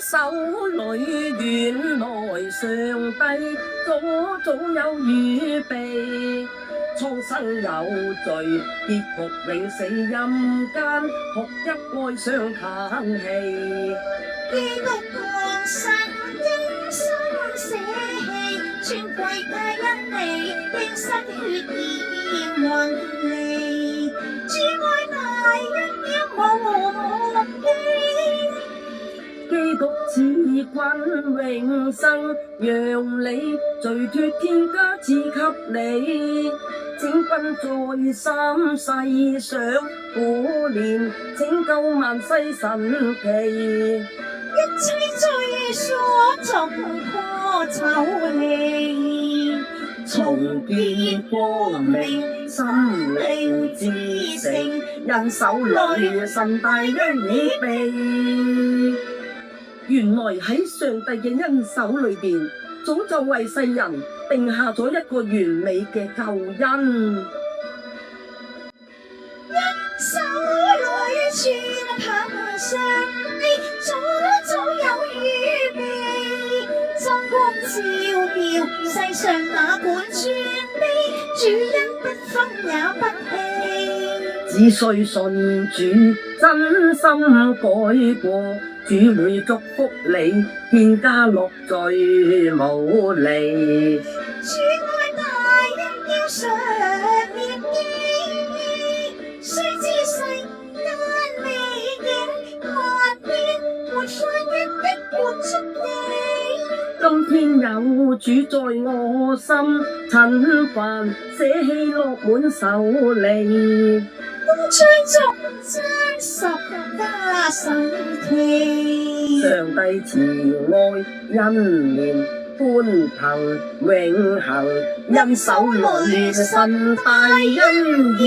手裏原來上帝早有預備，蒼生有罪，結局永死陰間，學一愛上嘆氣。基督降生，因生捨棄，尊貴嘅恩利，經失血染魂離。主愛大恩了無記，基督賜君永生，讓你罪脫天家賜給你。請君在三世上苦練，拯救萬世神奇。一切罪所作可抽離，重見光明，心靈自成，人手裏神大恩已備。原來喺上帝嘅恩手裏邊，早就為世人定下咗一個完美嘅救恩。手裏全憑上帝早有預備，真光照耀世上哪管尊卑，主恩不分也不棄。只需信主，真心改過，主會祝福你，天家樂聚無離。主愛大恩要常念記，雖知世間未見，萬變沒法一的滿足你。今天有主在我心，塵煩捨棄落滿手離。追逐真實加神奇，上帝慈愛恩憐寬憑永恆，因手裏神大恩義。